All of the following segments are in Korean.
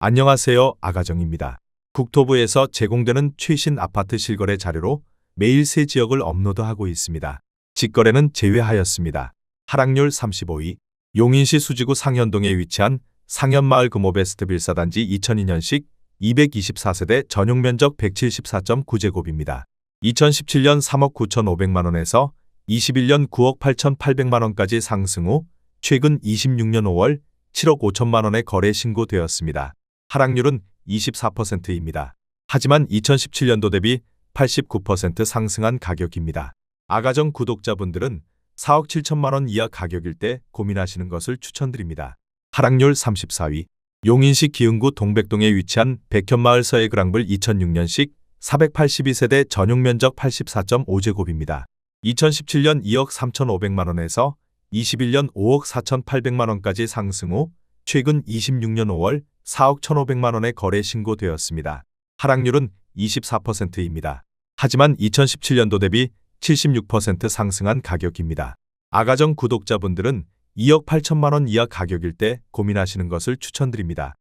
안녕하세요. 아가정입니다. 국토부에서 제공되는 최신 아파트 실거래 자료로 매일 새 지역을 업로드하고 있습니다. 직거래는 제외하였습니다. 하락률 35위. 용인시 수지구 상현동에 위치한 상현마을 금호베스트 빌사단지 2002년식 224세대 전용면적 174.9제곱입니다. 2017년 3억 9,500만원에서 21년 9억 8,800만원까지 상승 후 최근 26년 5월 7억 5천만원에 거래 신고되었습니다. 하락률은 24%입니다. 하지만 2017년도 대비 89% 상승한 가격입니다. 아가정 구독자분들은 4억 7천만원 이하 가격일 때 고민하시는 것을 추천드립니다. 하락률 34위. 용인시 기흥구 동백동에 위치한 백현마을 서해그랑블 2006년식 482세대 전용면적 84.5제곱입니다. 2017년 2억 3,500만원에서 21년 5억 4,800만원까지 상승 후 최근 26년 5월 4억 1,500만원에 거래 신고되었습니다. 하락률은 24%입니다. 하지만 2017년도 대비 76% 상승한 가격입니다. 아가정 구독자분들은 2억 8천만원 이하 가격일 때 고민하시는 것을 추천드립니다.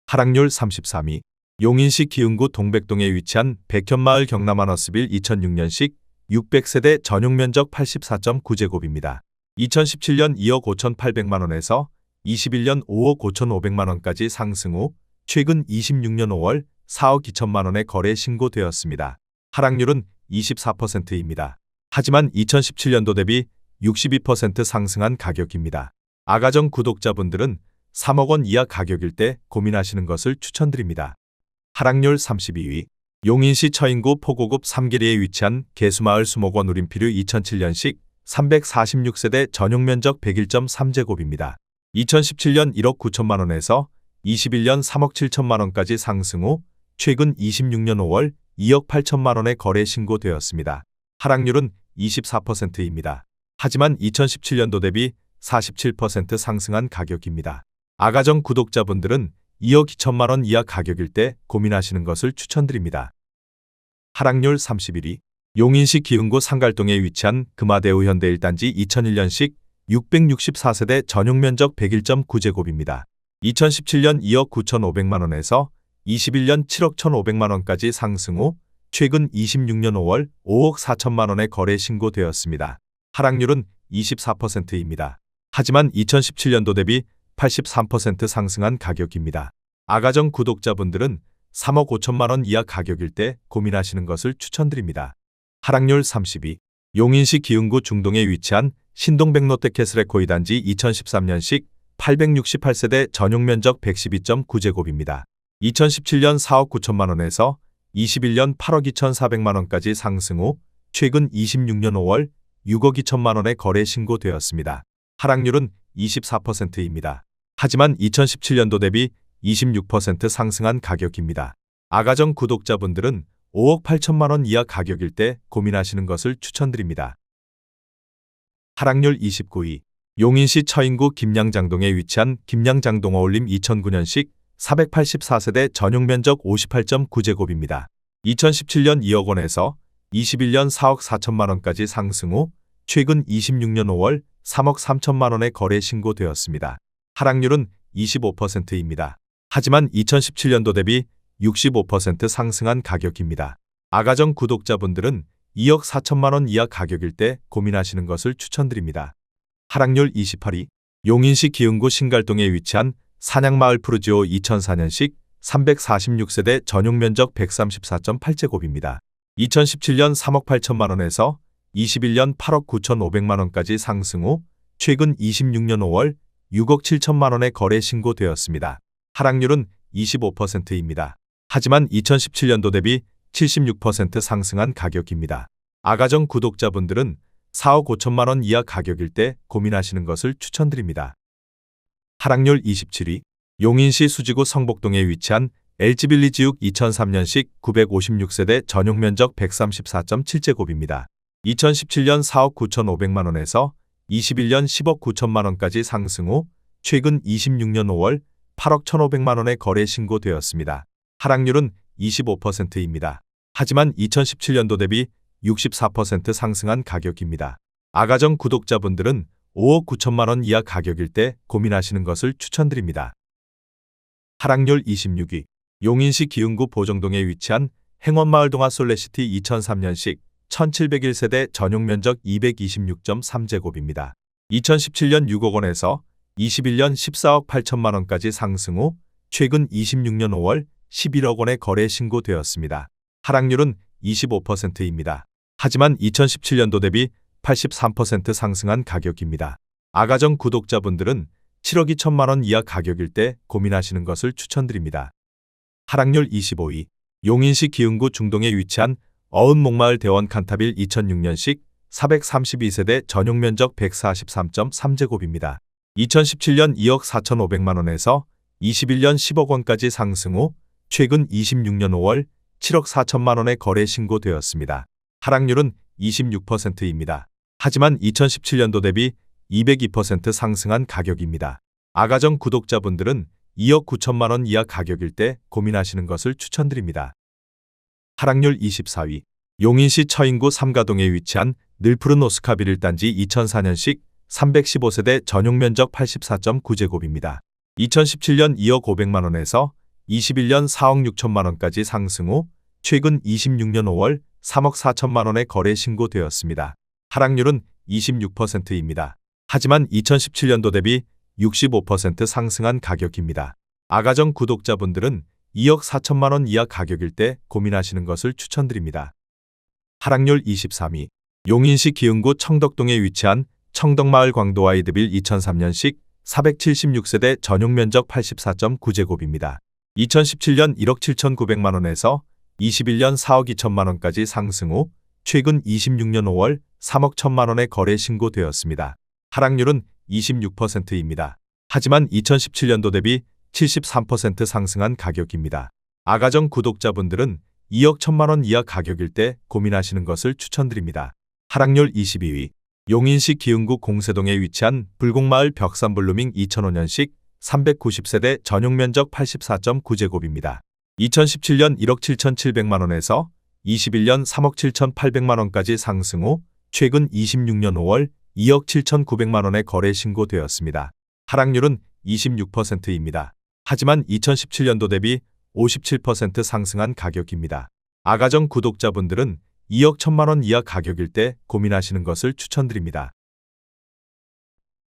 하락률 33위. 용인시 기흥구 동백동에 위치한 백현마을 경남하너스빌 2006년식 600세대 전용면적 84.9제곱입니다. 2017년 2억 5,800만원에서 21년 5억 5,500만원까지 상승 후 최근 26년 5월 4억 2천만원에 거래 신고되었습니다. 하락률은 24%입니다. 하지만 2017년도 대비 62% 상승한 가격입니다. 아가정 구독자분들은 3억 원 이하 가격일 때 고민하시는 것을 추천드립니다. 하락률 32위. 용인시 처인구 포고급 3계리에 위치한 개수마을 수목원 우림피류 2007년식 346세대 전용면적 101.3제곱입니다. 2017년 1억 9천만원에서 21년 3억 7천만원까지 상승 후 최근 26년 5월 2억 8천만원에 거래 신고되었습니다. 하락률은 24%입니다. 하지만 2017년도 대비 47% 상승한 가격입니다. 아가정 구독자분들은 2억 2천만원 이하 가격일 때 고민하시는 것을 추천드립니다. 하락률 31위. 용인시 기흥구 상갈동에 위치한 금화대우 현대 1단지 2001년식 664세대 전용면적 101.9제곱입니다. 2017년 2억 9,500만원에서 21년 7억 1,500만원까지 상승 후 최근 26년 5월 5억 4천만원에 거래 신고되었습니다. 하락률은 24%입니다. 하지만 2017년도 대비 83% 상승한 가격입니다. 아가정 구독자분들은 3억 5천만원 이하 가격일 때 고민하시는 것을 추천드립니다. 하락률 30위. 용인시 기흥구 중동에 위치한 신동백롯데캐슬에코 2단지 2013년식 868세대 전용면적 112.9제곱입니다. 2017년 4억 9천만원에서 21년 8억 2,400만원까지 상승 후 최근 26년 5월 6억 2천만원에 거래 신고되었습니다. 하락률은 24%입니다. 하지만 2017년도 대비 26% 상승한 가격입니다. 아가정 구독자분들은 5억 8천만원 이하 가격일 때 고민하시는 것을 추천드립니다. 하락률 29위. 용인시 처인구 김양장동에 위치한 김양장동 어울림 2009년식 484세대 전용면적 58.9제곱입니다. 2017년 2억 원에서 21년 4억 4천만원까지 상승 후 최근 26년 5월 3억 3천만원에 거래 신고되었습니다. 하락률은 25%입니다. 하지만 2017년도 대비 65% 상승한 가격입니다. 아가정 구독자분들은 2억 4천만원 이하 가격일 때 고민하시는 것을 추천드립니다. 하락률 28위. 용인시 기흥구 신갈동에 위치한 산양마을 푸르지오 2004년식 346세대 전용면적 134.8제곱입니다. 2017년 3억 8천만원에서 21년 8억 9,500만원까지 상승 후 최근 26년 5월 6억 7천만원에 거래 신고되었습니다. 하락률은 25%입니다. 하지만 2017년도 대비 76% 상승한 가격입니다. 아가정 구독자분들은 4억 5천만원 이하 가격일 때 고민하시는 것을 추천드립니다. 하락률 27위. 용인시 수지구 성복동에 위치한 LG빌리지육 2003년식 956세대 전용면적 134.7제곱입니다. 2017년 4억 9,500만원에서 21년 10억 9천만원까지 상승 후 최근 26년 5월 8억 1,500만원에 거래 신고되었습니다. 하락률은 25%입니다. 하지만 2017년도 대비 64% 상승한 가격입니다. 아가정 구독자분들은 5억 9천만원 이하 가격일 때 고민하시는 것을 추천드립니다. 하락률 26위. 용인시 기흥구 보정동에 위치한 행원마을 동아 솔레시티 2003년식 1701세대 전용면적 226.3제곱입니다. 2017년 6억 원에서 21년 14억 8천만 원까지 상승 후 최근 26년 5월 11억 원에 거래 신고되었습니다. 하락률은 25%입니다. 하지만 2017년도 대비 83% 상승한 가격입니다. 아가정 구독자분들은 7억 2천만 원 이하 가격일 때 고민하시는 것을 추천드립니다. 하락률 25위. 용인시 기흥구 중동에 위치한 어은목마을 대원 칸타빌 2006년식 432세대 전용면적 143.3제곱입니다. 2017년 2억 4,500만 원에서 21년 10억 원까지 상승 후 최근 26년 5월 7억 4천만 원에 거래 신고되었습니다. 하락률은 26%입니다. 하지만 2017년도 대비 202% 상승한 가격입니다. 아가정 구독자분들은 2억 9천만 원 이하 가격일 때 고민하시는 것을 추천드립니다. 하락률 24위. 용인시 처인구 삼가동에 위치한 늘푸른 오스카빌 1단지 2004년식 315세대 전용면적 84.9제곱입니다. 2017년 2억 500만 원에서 21년 4억 6천만 원까지 상승 후 최근 26년 5월 3억 4천만 원에 거래 신고되었습니다. 하락률은 26%입니다. 하지만 2017년도 대비 65% 상승한 가격입니다. 아가정 구독자분들은 2억 4천만 원 이하 가격일 때 고민하시는 것을 추천드립니다. 하락률 23위. 용인시 기흥구 청덕동에 위치한 청덕마을 광도와이드빌 2003년식 476세대 전용면적 84.9제곱입니다. 2017년 1억 7,900만 원에서 21년 4억 2천만 원까지 상승 후 최근 26년 5월 3억 1천만 원에 거래 신고되었습니다. 하락률은 26%입니다. 하지만 2017년도 대비 73% 상승한 가격입니다. 아가정 구독자분들은 2억 1천만 원 이하 가격일 때 고민하시는 것을 추천드립니다. 하락률 22위. 용인시 기흥구 공세동에 위치한 불곡마을 벽산블루밍 2005년식 390세대 전용면적 84.9제곱입니다. 2017년 1억 7,700만 원에서 21년 3억 7,800만 원까지 상승 후 최근 26년 5월 2억 7,900만 원에 거래 신고되었습니다. 하락률은 26%입니다. 하지만 2017년도 대비 57% 상승한 가격입니다. 아가정 구독자분들은 2억 1천만 원 이하 가격일 때 고민하시는 것을 추천드립니다.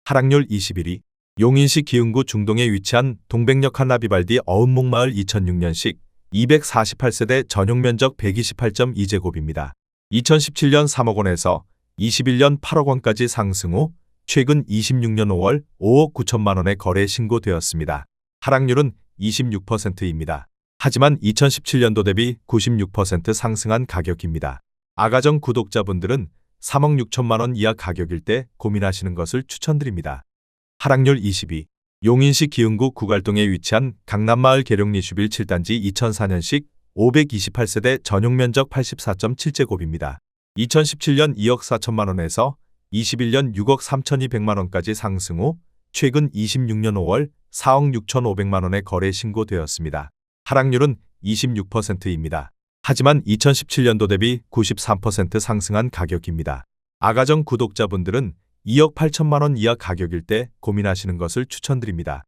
하락률 21위. 용인시 기흥구 중동에 위치한 동백역 한라비발디 어은목마을 2006년식 248세대 전용면적 128.2제곱입니다. 2017년 3억 원에서 21년 8억 원까지 상승 후 최근 26년 5월 5억 9천만 원에 거래 신고되었습니다. 하락률은 26%입니다. 하지만 2017년도 대비 96% 상승한 가격입니다. 아가정 구독자분들은 3억 6천만 원 이하 가격일 때 고민하시는 것을 추천드립니다. 하락률 22. 용인시 기흥구 구갈동에 위치한 강남마을 계룡리슈빌 7단지 2004년식 528세대 전용면적 84.7제곱입니다. 2017년 2억 4천만 원에서 21년 6억 3,200만 원까지 상승 후 최근 26년 5월 4억 6,500만 원에 거래 신고되었습니다. 하락률은 26%입니다. 하지만 2017년도 대비 93% 상승한 가격입니다. 아가정 구독자분들은 2억 8천만 원 이하 가격일 때 고민하시는 것을 추천드립니다.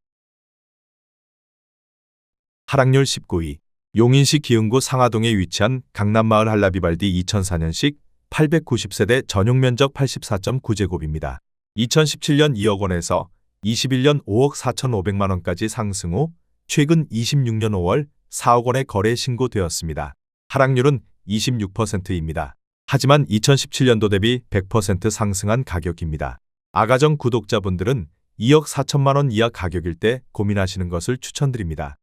하락률 19위. 용인시 기흥구 상하동에 위치한 강남마을 한라비발디 2004년식 890세대 전용면적 84.9제곱입니다. 2017년 2억 원에서 21년 5억 4,500만 원까지 상승 후 최근 26년 5월 4억 원에 거래 신고되었습니다. 하락률은 26%입니다. 하지만 2017년도 대비 100% 상승한 가격입니다. 아가정 구독자분들은 2억 4천만 원 이하 가격일 때 고민하시는 것을 추천드립니다.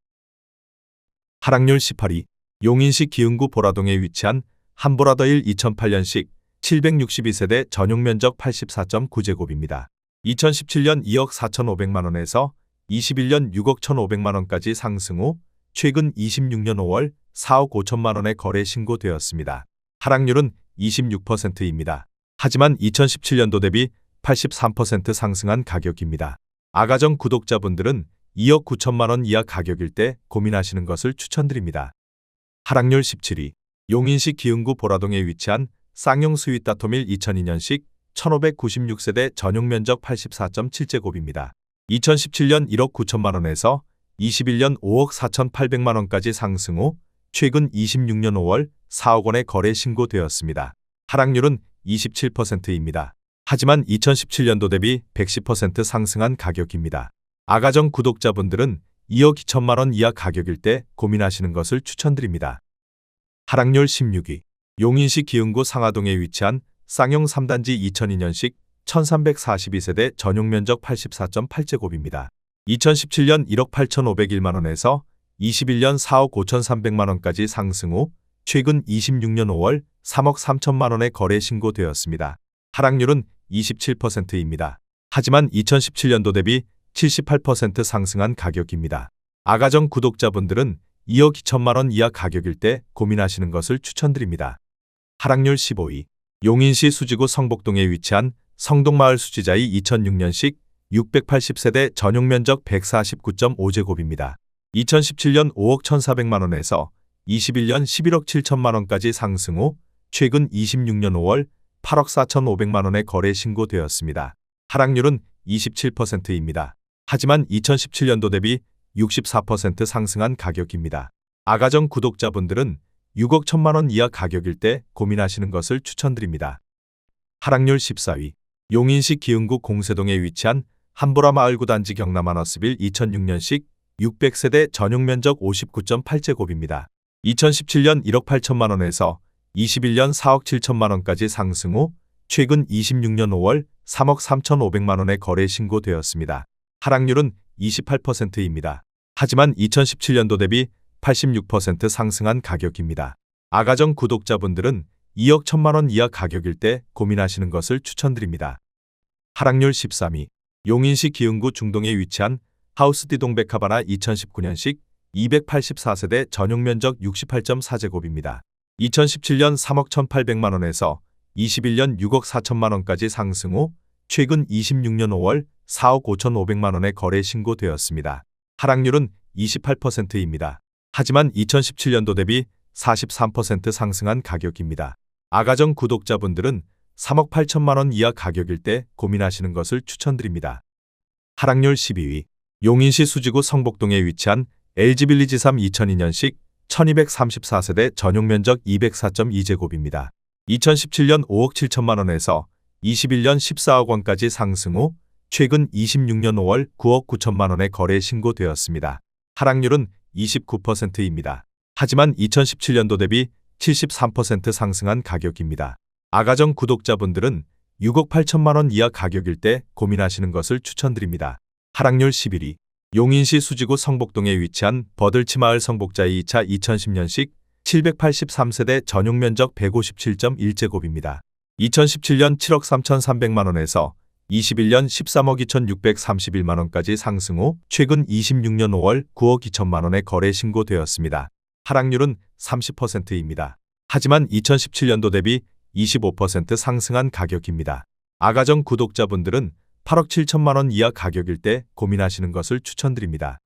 하락률 18위. 용인시 기흥구 보라동에 위치한 한보라더일 2008년식 762세대 전용면적 84.9제곱입니다. 2017년 2억 4,500만 원에서 21년 6억 1,500만 원까지 상승 후 최근 26년 5월 4억 5천만 원에 거래 신고되었습니다. 하락률은 26%입니다. 하지만 2017년도 대비 83% 상승한 가격입니다. 아가정 구독자분들은 2억 9천만 원 이하 가격일 때 고민하시는 것을 추천드립니다. 하락률 17위. 용인시 기흥구 보라동에 위치한 쌍용 스윗다토밀 2002년식 1596세대 전용면적 84.7제곱입니다. 2017년 1억 9천만 원에서 21년 5억 4,800만 원까지 상승 후 최근 26년 5월 4억 원의 거래 신고되었습니다. 하락률은 27%입니다. 하지만 2017년도 대비 110% 상승한 가격입니다. 아가정 구독자분들은 2억 2천만 원 이하 가격일 때 고민하시는 것을 추천드립니다. 하락률 16위. 용인시 기흥구 상하동에 위치한 쌍용 3단지 2002년식 1342세대 전용 면적 84.8제곱입니다. 2017년 1억 8,501만 원에서 21년 4억 5,300만 원까지 상승 후 최근 26년 5월 3억 3천만 원의 거래 신고되었습니다. 하락률은 27%입니다. 하지만 2017년도 대비 78% 상승한 가격입니다. 아가정 구독자분들은 2억 2천만 원 이하 가격일 때 고민하시는 것을 추천드립니다. 하락률 15위. 용인시 수지구 성복동에 위치한 성동마을 수지자이 2006년식 680세대 전용 면적 149.5제곱입니다. 2017년 5억 1,400만 원에서 21년 11억 7천만 원까지 상승 후 최근 26년 5월 8억 4,500만 원의 거래 신고되었습니다. 하락률은 27%입니다. 하지만 2017년도 대비 64% 상승한 가격입니다. 아가정 구독자분들은 6억 1천만 원 이하 가격일 때 고민하시는 것을 추천드립니다. 하락률 14위. 용인시 기흥구 공세동에 위치한 한보라 마을 9단지 경남 하너스빌 2006년식 600세대 전용 면적 59.8제곱입니다. 2017년 1억 8천만 원에서 21년 4억 7천만 원까지 상승 후 최근 26년 5월 3억 3,500만 원의 거래 신고되었습니다. 하락률은 28%입니다. 하지만 2017년도 대비 86% 상승한 가격입니다. 아가정 구독자분들은 2억 1천만 원 이하 가격일 때 고민하시는 것을 추천드립니다. 하락률 13위. 용인시 기흥구 중동에 위치한 하우스디동 백화바나 2019년식 284세대 전용 면적 68.4제곱입니다. 2017년 3억 1,800만 원에서 21년 6억 4천만 원까지 상승 후 최근 26년 5월 4억 5,500만 원의 거래 신고되었습니다. 하락률은 28%입니다. 하지만 2017년도 대비 43% 상승한 가격입니다. 아가정 구독자분들은 3억 8천만 원 이하 가격일 때 고민하시는 것을 추천드립니다. 하락률 12위. 용인시 수지구 성복동에 위치한 LG빌리지 3 2002년식 1234세대 전용 면적 204.2제곱입니다. 2017년 5억 7천만 원에서 21년 14억 원까지 상승 후 최근 26년 5월 9억 9천만 원의 거래 신고되었습니다. 하락률은 29%입니다. 하지만 2017년도 대비 73% 상승한 가격입니다. 아가정 구독자분들은 6억 8천만 원 이하 가격일 때 고민하시는 것을 추천드립니다. 하락률 11위. 용인시 수지구 성복동에 위치한 버들치마을 성복자이 2차 2010년식 783세대 전용 면적 157.1제곱입니다. 2017년 7억 3,300만 원에서 21년 13억 2,631만 원까지 상승 후 최근 26년 5월 9억 2천만 원의 거래 신고되었습니다. 하락률은 30%입니다. 하지만 2017년도 대비 25% 상승한 가격입니다. 아가정 구독자분들은 8억 7천만 원 이하 가격일 때 고민하시는 것을 추천드립니다.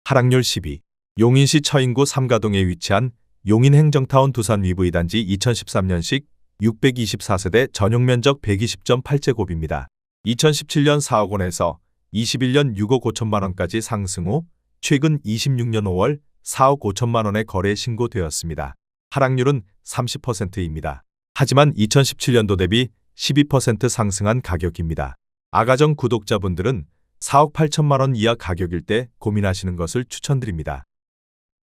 하락률 10위. 용인시 처인구 삼가동에 위치한 용인행정타운 두산 위브이단지 2013년식 624세대 전용 면적 120.8제곱입니다. 2017년 4억 원에서 21년 6억 5천만 원까지 상승 후 최근 26년 5월 4억 5천만 원의 거래 신고되었습니다. 하락률은 30%입니다. 하지만 2017년도 대비 12% 상승한 가격입니다. 아가정 구독자분들은 4억 8천만 원 이하 가격일 때 고민하시는 것을 추천드립니다.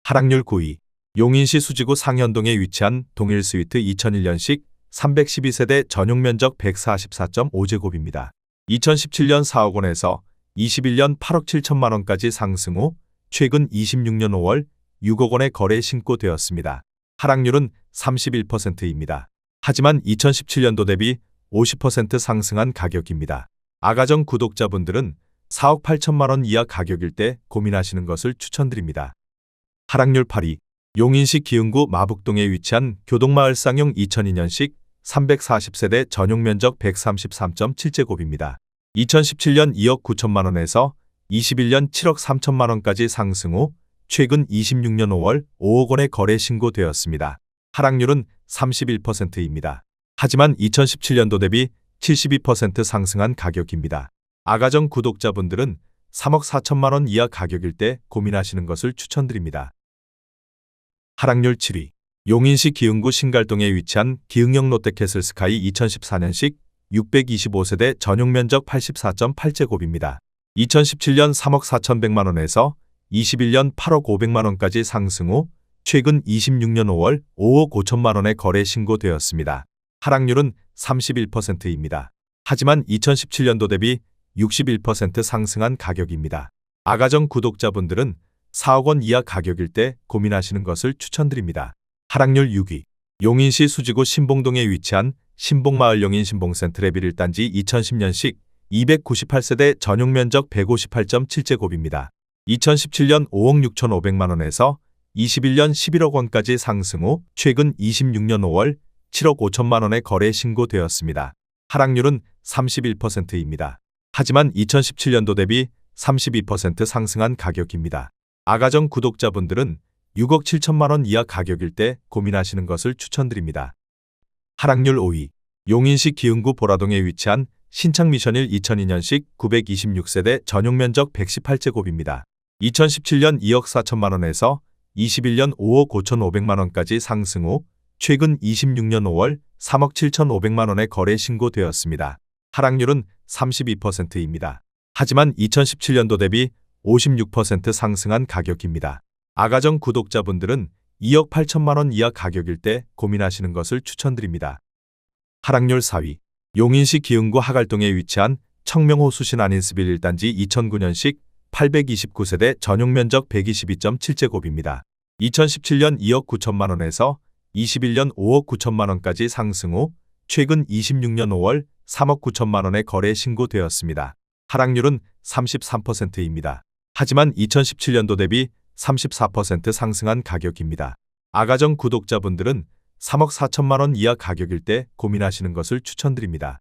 하락률 9위. 용인시 수지구 상현동에 위치한 동일스위트 2001년식 312세대 전용 면적 144.5제곱입니다. 2017년 4억 원에서 21년 8억 7천만 원까지 상승 후 최근 26년 5월 6억 원의 거래 신고되었습니다. 하락률은 31%입니다. 하지만 2017년도 대비 50% 상승한 가격입니다. 아가정 구독자분들은 4억 8천만 원 이하 가격일 때 고민하시는 것을 추천드립니다. 하락률 8위. 용인시 기흥구 마북동에 위치한 교동마을 쌍용 2002년식 340세대 전용 면적 133.7제곱입니다. 2017년 2억 9천만 원에서 21년 7억 3천만 원까지 상승 후 최근 26년 5월 5억 원의 거래 신고되었습니다. 하락률은 31%입니다. 하지만 2017년도 대비 72% 상승한 가격입니다. 아가정 구독자분들은 3억 4천만 원 이하 가격일 때 고민하시는 것을 추천드립니다. 하락률 7위. 용인시 기흥구 신갈동에 위치한 기흥역 롯데캐슬스카이 2014년식 625세대 전용 면적 84.8제곱입니다. 2017년 3억 4,100만 원에서 21년 8억 500만 원까지 상승 후 최근 26년 5월 5억 5천만 원에 거래 신고되었습니다. 하락률은 31%입니다. 하지만 2017년도 대비 61% 상승한 가격입니다. 아가정 구독자분들은 4억 원 이하 가격일 때 고민하시는 것을 추천드립니다. 하락률 6위. 용인시 수지구 신봉동에 위치한 신봉마을 용인 신봉센트레빌 1단지 2010년식 298세대 전용 면적 158.7제곱입니다. 2017년 5억 6,500만 원에서 21년 11억 원까지 상승 후 최근 26년 5월 7억 5천만 원에 거래 신고되었습니다. 하락률은 31%입니다. 하지만 2017년도 대비 32% 상승한 가격입니다. 아가정 구독자분들은 6억 7천만 원 이하 가격일 때 고민하시는 것을 추천드립니다. 하락률 5위. 용인시 기흥구 보라동에 위치한 신창미션일 2002년식 926세대 전용 면적 118제곱입니다. 2017년 2억 4천만 원에서 21년 5억 5,500만 원까지 상승 후 최근 26년 5월 3억 7,500만 원에 거래 신고되었습니다. 하락률은 32%입니다. 하지만 2017년도 대비 56% 상승한 가격입니다. 아가정 구독자분들은 2억 8천만 원 이하 가격일 때 고민하시는 것을 추천드립니다. 하락률 4위. 용인시 기흥구 하갈동에 위치한 청명호 수신 안인스빌 1단지 2009년식 829세대 전용 면적 122.7제곱입니다. 2017년 2억 9천만 원에서 21년 5억 9천만 원까지 상승 후 최근 26년 5월 3억 9천만 원에 거래 신고되었습니다. 하락률은 33%입니다. 하지만 2017년도 대비 34% 상승한 가격입니다. 아가정 구독자분들은 3억 4천만 원 이하 가격일 때 고민하시는 것을 추천드립니다.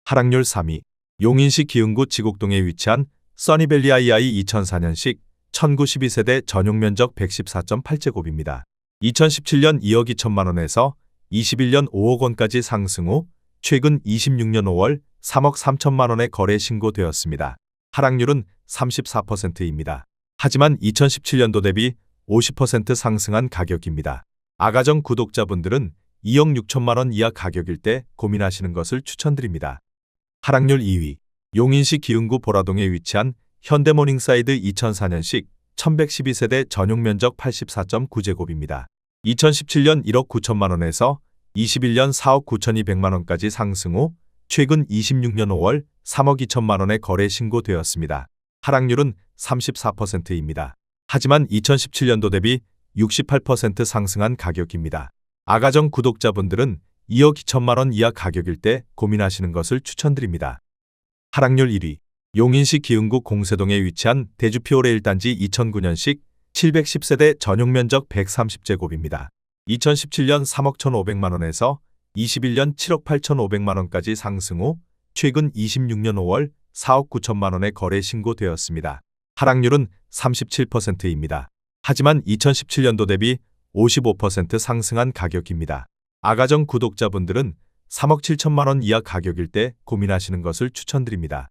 하락률 3위. 용인시 기흥구 지곡동에 위치한 써니밸리 II 2004년식 1912세대 전용 면적 114.8제곱입니다. 2017년 2억 2천만 원에서 21년 5억 원까지 상승 후 최근 26년 5월 3억 3천만 원에 거래 신고되었습니다. 하락률은 34%입니다. 하지만 2017년도 대비 50% 상승한 가격입니다. 아가정 구독자분들은 2억 6천만 원 이하 가격일 때 고민하시는 것을 추천드립니다. 하락률 2위. 용인시 기흥구 보라동에 위치한 현대모닝사이드 2004년식 1112세대 전용 면적 84.9제곱입니다. 2017년 1억 9천만 원에서 21년 4억 9,200만 원까지 상승 후 최근 26년 5월 3억 2천만 원에 거래 신고되었습니다. 하락률은 34%입니다. 하지만 2017년도 대비 68% 상승한 가격입니다. 아가정 구독자분들은 2억 2천만 원 이하 가격일 때 고민하시는 것을 추천드립니다. 하락률 1위. 용인시 기흥구 공세동에 위치한 대주피오레 1단지 2009년식 710세대 전용 면적 130제곱입니다. 2017년 3억 1,500만 원에서 21년 7억 8,500만 원까지 상승 후 최근 26년 5월 4억 9천만 원에 거래 신고되었습니다. 하락률은 37%입니다. 하지만 2017년도 대비 55% 상승한 가격입니다. 아가정 구독자분들은 3억 7천만 원 이하 가격일 때 고민하시는 것을 추천드립니다.